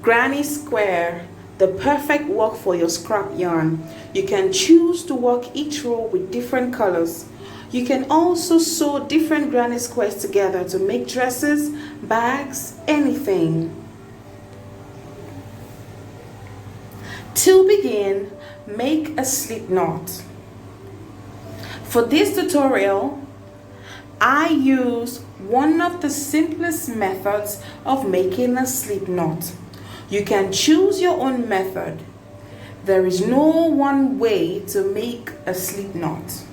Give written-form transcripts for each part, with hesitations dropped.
Granny square, the perfect work for your scrap yarn. You can choose to work each row with different colors. You can also sew different granny squares together to make dresses, bags, anything. To begin, make a slip knot. For this tutorial, I use one of the simplest methods of making a slip knot. You can choose your own method. There is no one way to make a slip knot.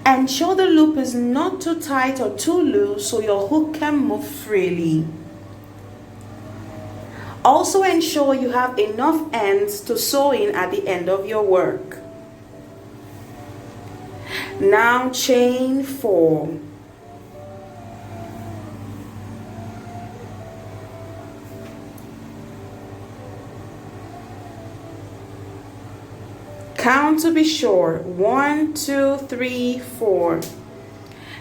Ensure the loop is not too tight or too loose so your hook can move freely. Also ensure you have enough ends to sew in at the end of your work. Now chain 4. Count to be sure. 1, 2, 3, 4.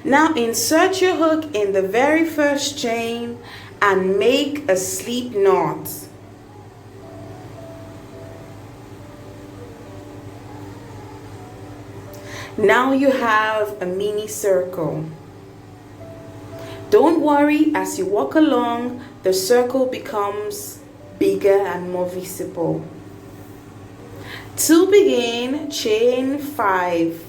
Now insert your hook in the very first chain and make a slip knot. Now you have a mini circle. Don't worry, as you walk along, the circle becomes bigger and more visible. To begin, chain 5.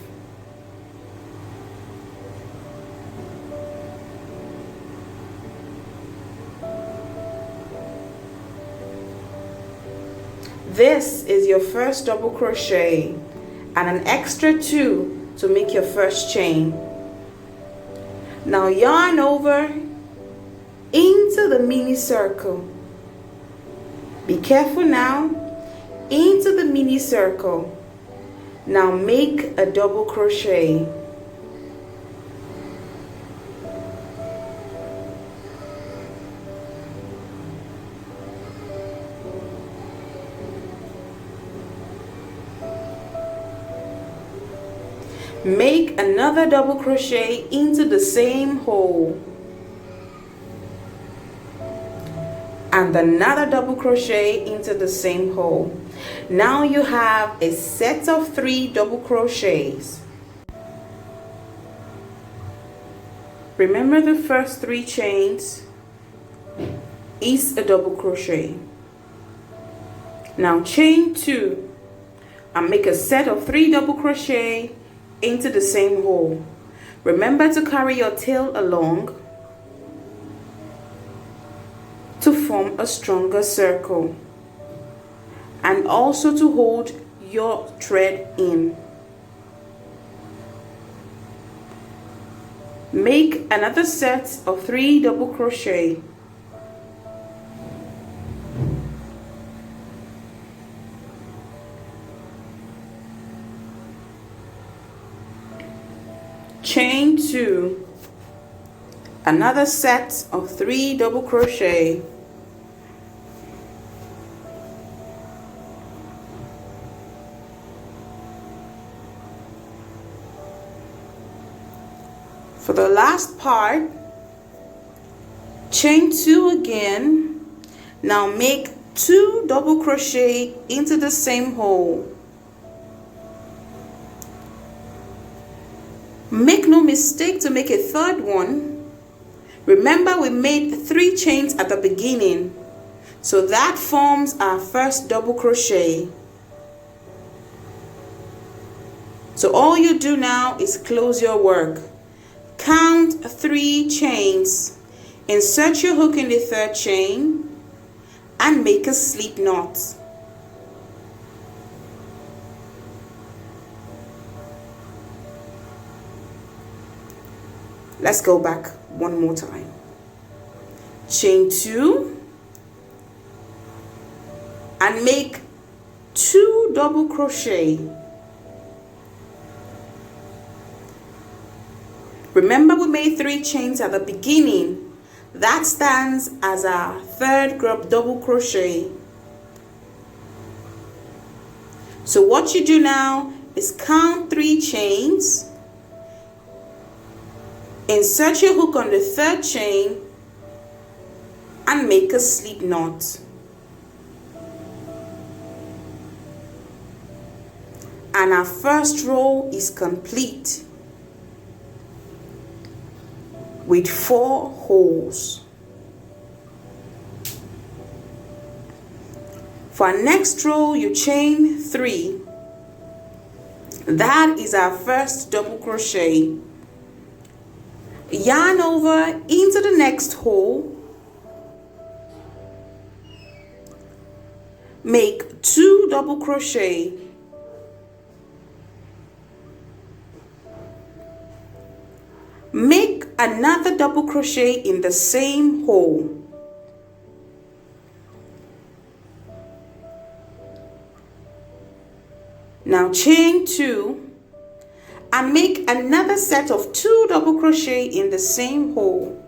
This is your first double crochet and an extra 2 to make your first chain. Now yarn over into the mini circle. Be careful now. Into the mini circle. Now make a double crochet. Make another double crochet into the same hole and another double crochet into the same hole. Now you have a set of 3 double crochets. Remember, the first 3 chains is a double crochet. Now chain 2 and make a set of 3 double crochet into the same hole. Remember to carry your tail along to form a stronger circle and also to hold your thread in. Make another set of 3 double crochet. Chain 2, another set of 3 double crochet. For the last part, chain 2 again. Now make 2 double crochet into the same hole. Make no mistake to make a third one. Remember, we made 3 chains at the beginning, so that forms our first double crochet. So all you do now is close your work. Count 3 chains, insert your hook in the 3rd chain and make a slip knot. Let's go back one more time. Chain 2 and make 2 double crochet. Remember, we made 3 chains at the beginning. That stands as our 3rd double crochet. So what you do now is count 3 chains Insert your hook on the third chain and make a slip knot. And our first row is complete with 4 holes. For our next row, you chain 3. That is our first double crochet. Yarn over into the next hole. Make 2 double crochet. Make another double crochet in the same hole. Now chain 2 and make another set of 2 double crochet in the same hole.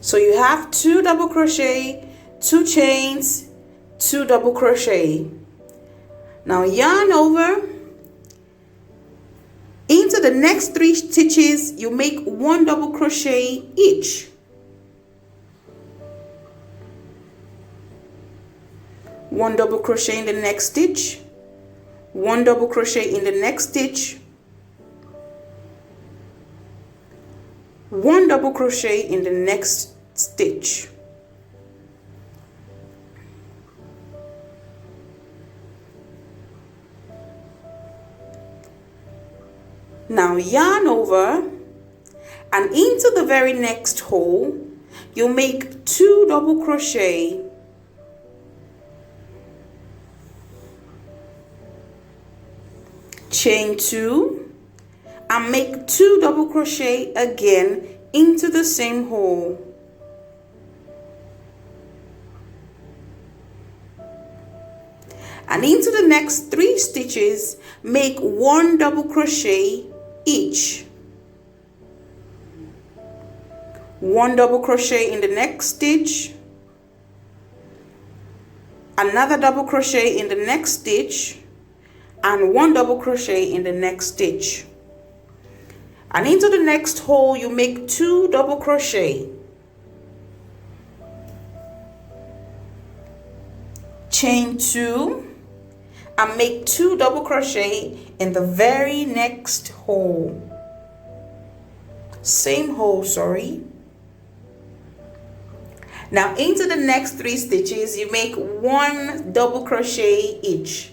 So you have 2 double crochet, 2 chains, 2 double crochet. Now yarn over into the next 3 stitches. You make 1 double crochet each. One double crochet in the next stitch, 1 double crochet in the next stitch, 1 double crochet in the next stitch. Now yarn over and into the very next hole, you make 2 double crochet. Chain 2 and make 2 double crochet again into the same hole. And into the next 3 stitches, make 1 double crochet each. 1 double crochet in the next stitch, another double crochet in the next stitch, and 1 double crochet in the next stitch. And into the next hole, you make 2 double crochet. Chain 2 and make 2 double crochet in the very next hole. Same hole, sorry. Now into the next 3 stitches, you make 1 double crochet each.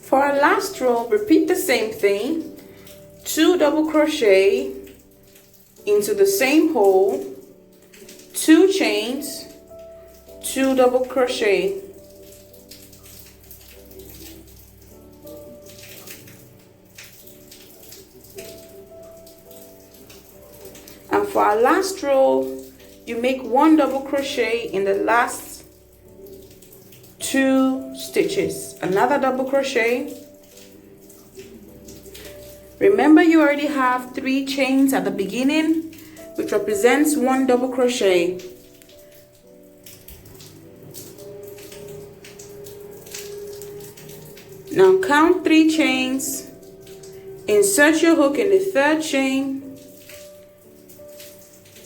For our last row, repeat the same thing. 2 double crochet into the same hole, 2 chains, 2 double crochet. And for our last row, you make 1 double crochet in the last 2 stitches, another double crochet. Remember, you already have 3 chains at the beginning, which represents 1 double crochet. Now count 3 chains, insert your hook in the 3rd chain,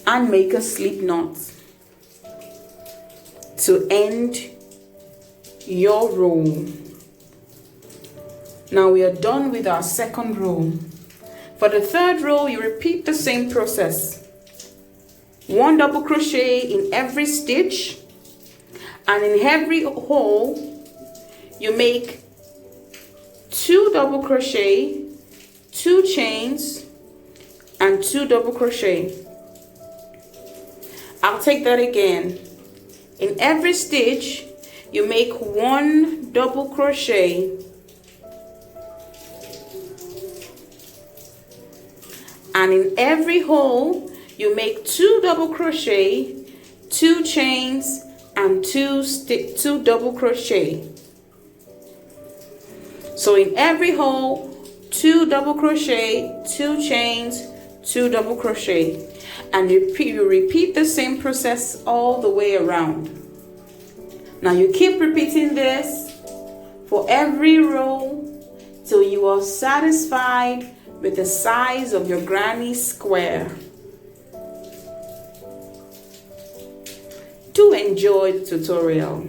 and make a slip knot to end your row. Now we are done with our 2nd row. For the 3rd row, you repeat the same process. 1 double crochet in every stitch, and in every hole you make 2 double crochet, 2 chains, and 2 double crochet. I'll take that again. In every stitch you make 1 double crochet, and in every hole you make 2 double crochet, 2 chains, and 2 double crochet. So in every hole, 2 double crochet, 2 chains, 2 double crochet, and you repeat the same process all the way around. Now you keep repeating this for every row till you are satisfied with the size of your granny square. Do enjoy the tutorial.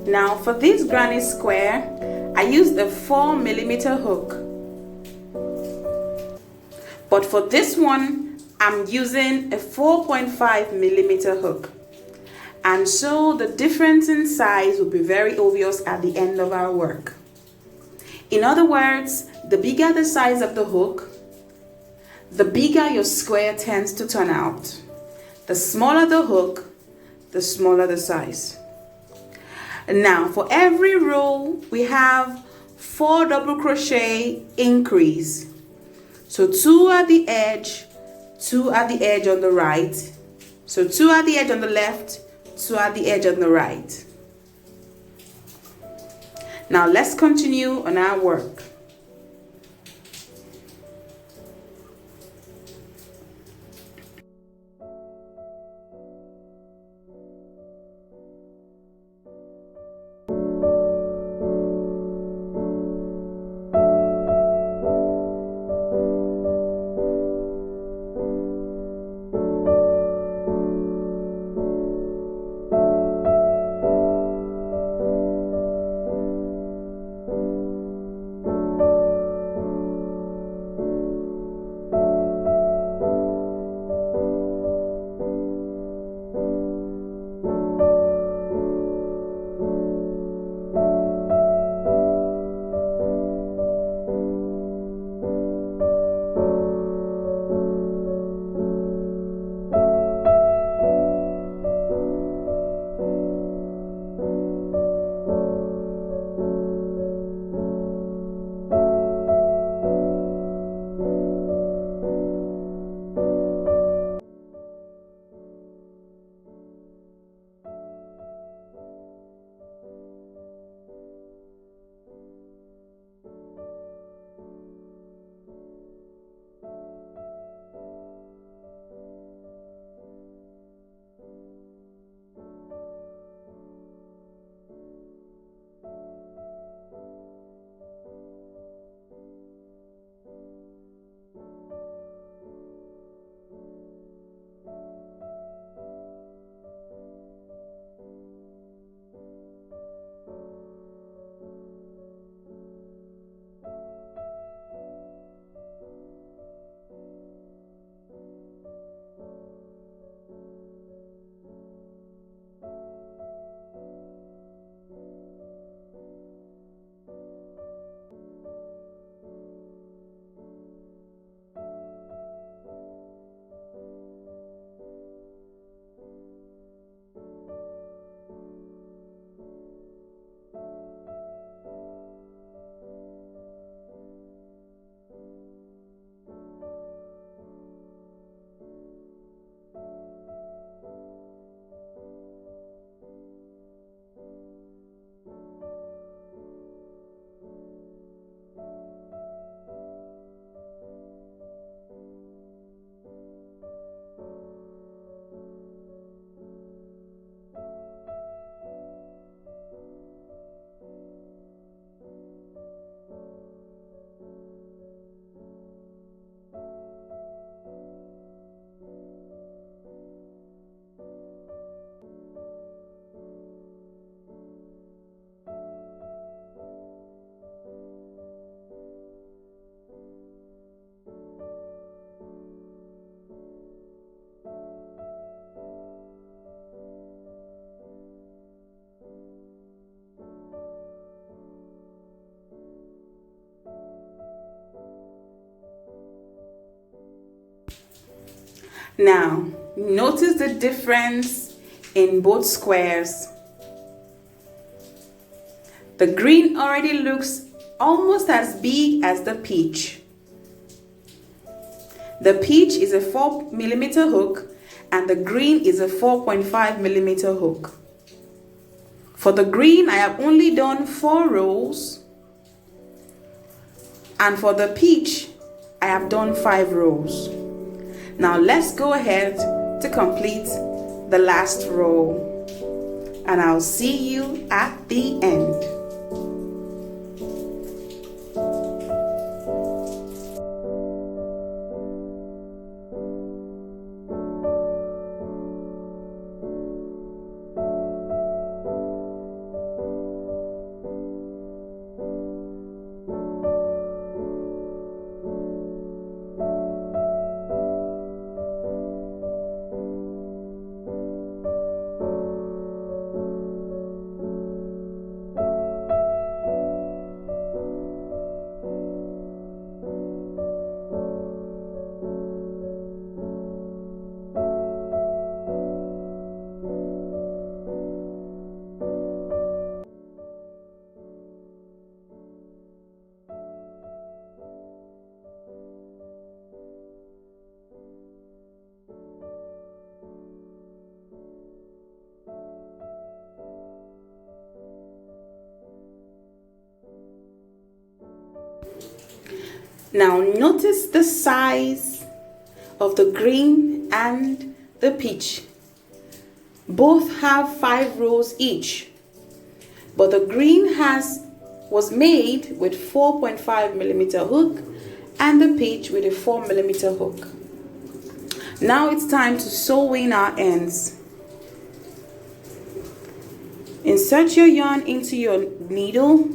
Now for this granny square, I used a 4mm hook. But for this one, I'm using a 4.5mm hook. And so the difference in size will be very obvious at the end of our work. In other words, the bigger the size of the hook, the bigger your square tends to turn out. The smaller the hook, the smaller the size. Now for every row we have 4 double crochet increase. So 2 at the edge, 2 at the edge on the right. So 2 at the edge on the left, 2 at the edge on the right. Now let's continue on our work. Now, notice the difference in both squares. The green already looks almost as big as the peach. The peach is a 4mm hook and the green is a 4.5mm hook. For the green, I have only done 4 rows, and for the peach, I have done 5 rows. Now let's go ahead to complete the last row, and I'll see you at the end. Now notice the size of the green and the peach. Both have 5 rows each, but the green was made with 4.5mm hook and the peach with a 4mm hook. Now it's time to sew in our ends. Insert your yarn into your needle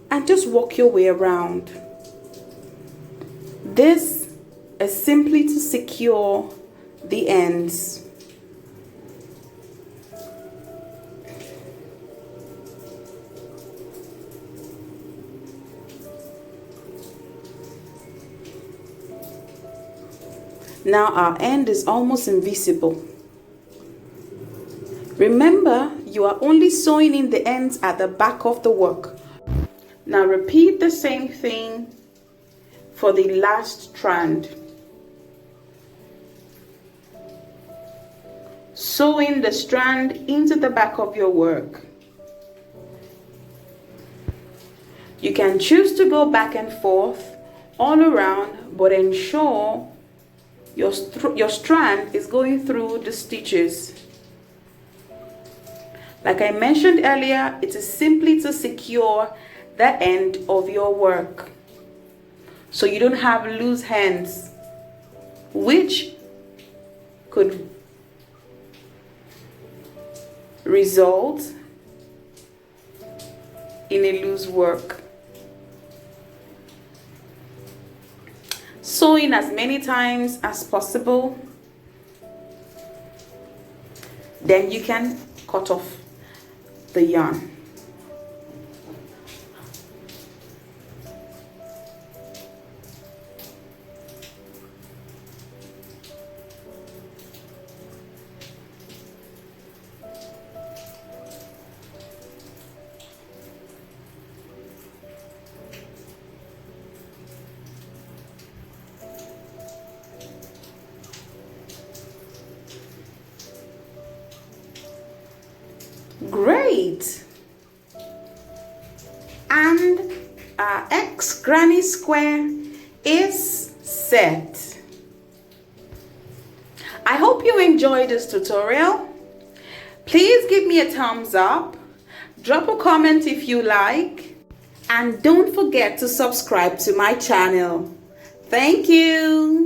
and just work your way around. This is simply to secure the ends. Now our end is almost invisible. Remember, you are only sewing in the ends at the back of the work. Now repeat the same thing for the last strand. Sew in the strand into the back of your work. You can choose to go back and forth all around, but ensure your strand is going through the stitches. Like I mentioned earlier, it is simply to secure the end of your work, so you don't have loose ends, which could result in a loose work. Sew in as many times as possible, then you can cut off the yarn. Great! And our X granny square is set. I hope you enjoyed this tutorial. Please give me a thumbs up, drop a comment if you like, and don't forget to subscribe to my channel. Thank you.